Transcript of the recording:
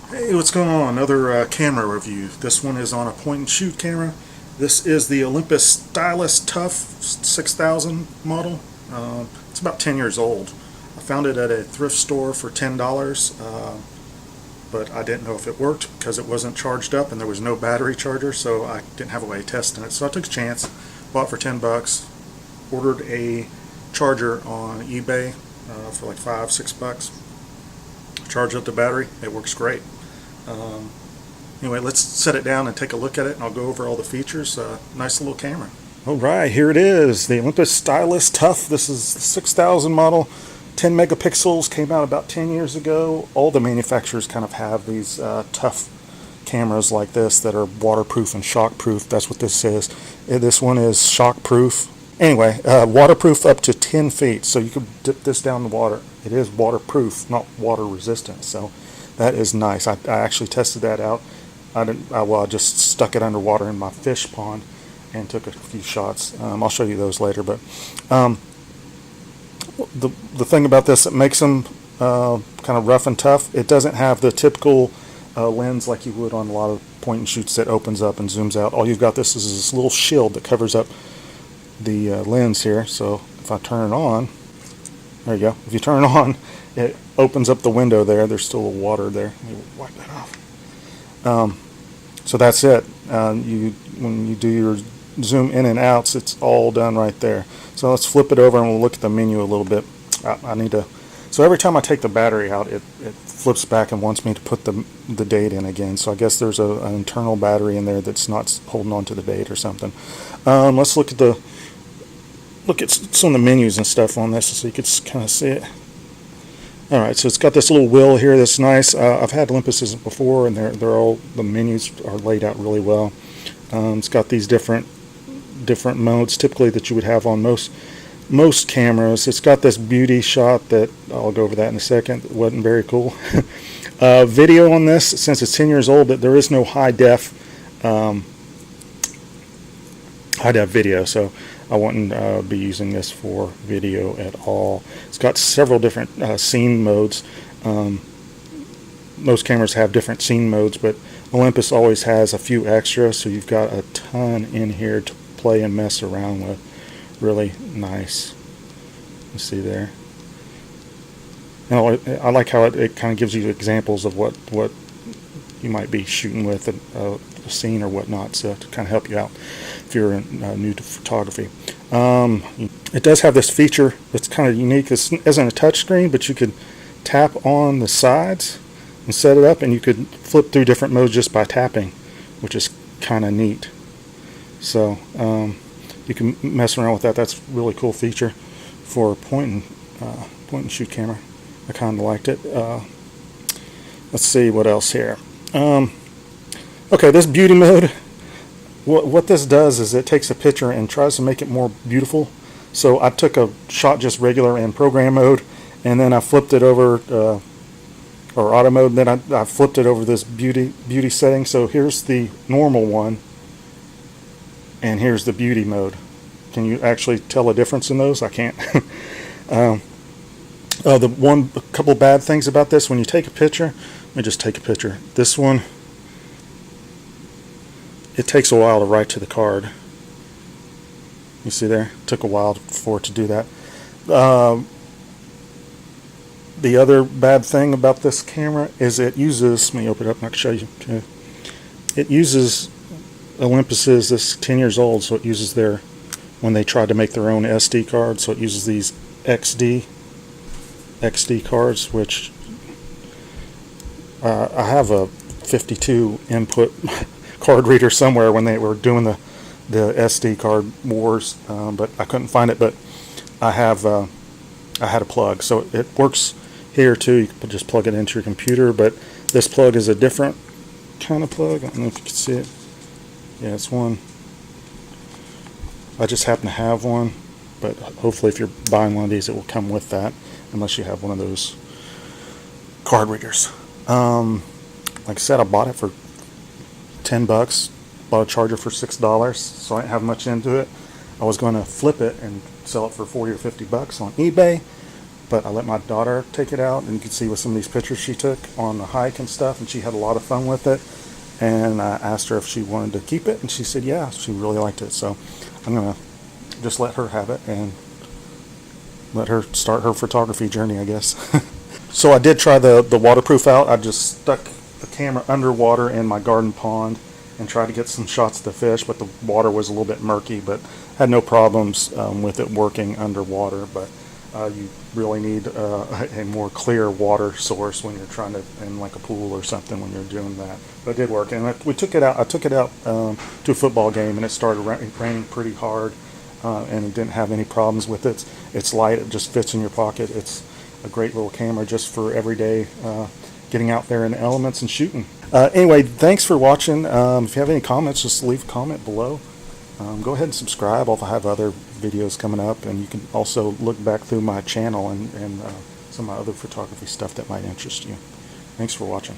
Hey, what's going on? Another camera review. This one is on a point and shoot camera. This is the Olympus Stylus Tough 6000 model. It's about 10 years old. I found it at a thrift store for $10, but I didn't know if it worked because it wasn't charged up and there was no battery charger, so I didn't have a way of testing it. So I took a chance, bought it for 10 bucks, ordered a charger on eBay for like $5, $6. Charge up the battery, it works great. Anyway, let's set it down and take a look at it, and I'll go over all the features. Nice little camera. All right, here it is, the Olympus Stylus Tough. This is the 6000 model, 10 megapixels, came out about 10 years ago. All the manufacturers kind of have these tough cameras like this that are waterproof and shockproof. That's what this is. This one is shockproof. Anyway, waterproof up to 10 feet, so you can dip this down in the water. It is waterproof, not water resistant, so that is nice. I actually tested that out. I just stuck it underwater in my fish pond and took a few shots. I'll show you those later, but the thing about this that makes them kind of rough and tough, it doesn't have the typical lens like you would on a lot of point and shoots that opens up and zooms out. All you've got this is this little shield that covers up the lens here. So if I turn it on, there you go. If you turn it on, it opens up the window there. There's still a water there. Let me wipe that off. So that's it. When you do your zoom in and outs, it's all done right there. So let's flip it over and we'll look at the menu a little bit. I need to. So every time I take the battery out, it flips back and wants me to put the date in again. So I guess there's an internal battery in there that's not holding on to the date or something. Let's look at some of the menus and stuff on this so you can kind of see it. Alright, so it's got this little wheel here that's nice. I've had Olympuses before, and the menus are laid out really well. It's got these different modes typically that you would have on most cameras. It's got this beauty shot that I'll go over that in a second. It wasn't very cool. Video on this, since it's 10 years old, that there is no high def video, so I wouldn't be using this for video at all. It's got several different scene modes. Most cameras have different scene modes, but Olympus always has a few extra, so you've got a ton in here to play and mess around with. Really nice. You see there. And I like how it kind of gives you examples of what you might be shooting with a scene or whatnot, so to kind of help you out if you're new to photography. It does have this feature that's kind of unique. This isn't a touch screen, but you could tap on the sides and set it up, and you could flip through different modes just by tapping, which is kind of neat. So you can mess around with that. That's a really cool feature for a point and shoot camera. I kind of liked it. Let's see what else here. Okay, this beauty mode, what this does is it takes a picture and tries to make it more beautiful. So I took a shot just regular in program mode, and then I flipped it over, or auto mode, and then I flipped it over this beauty setting. So here's the normal one, and here's the beauty mode. Can you actually tell a difference in those? I can't. A couple bad things about this, when you take a picture, let me just take a picture. This one, it takes a while to write to the card. You see there? It took a while for it to do that. The other bad thing about this camera is it uses, let me open it up and I can show you too. It uses Olympus's, this is 10 years old, so it uses when they tried to make their own SD card, so it uses these XD cards, which I have a 52 input card reader somewhere when they were doing the SD card wars, but I couldn't find it. But I had a plug, so it works here too. You can just plug it into your computer, but this plug is a different kind of plug. I don't know if you can see it. Yeah, it's one. I just happen to have one, but hopefully if you're buying one of these, it will come with that, unless you have one of those card readers. Like I said, I bought it for 10 bucks, bought a charger for $6, so I didn't have much into it. I was going to flip it and sell it for 40 or 50 bucks on eBay, but I let my daughter take it out, and you can see with some of these pictures she took on the hike and stuff, and she had a lot of fun with it. And I asked her if she wanted to keep it, and she said yeah, she really liked it. So I'm gonna just let her have it and let her start her photography journey, I guess. So I did try the waterproof out. I just stuck the camera underwater in my garden pond and tried to get some shots of the fish, but the water was a little bit murky, but had no problems with it working underwater. But you really need a more clear water source when you're trying to, in like a pool or something, when you're doing that. But it did work, and we took it out. I took it out to a football game, and it started raining pretty hard, and it didn't have any problems with it. It's light; it just fits in your pocket. It's a great little camera just for everyday getting out there in the elements and shooting. Anyway, thanks for watching. If you have any comments, just leave a comment below. Go ahead and subscribe. I'll have other videos coming up, and you can also look back through my channel and some of my other photography stuff that might interest you. Thanks for watching.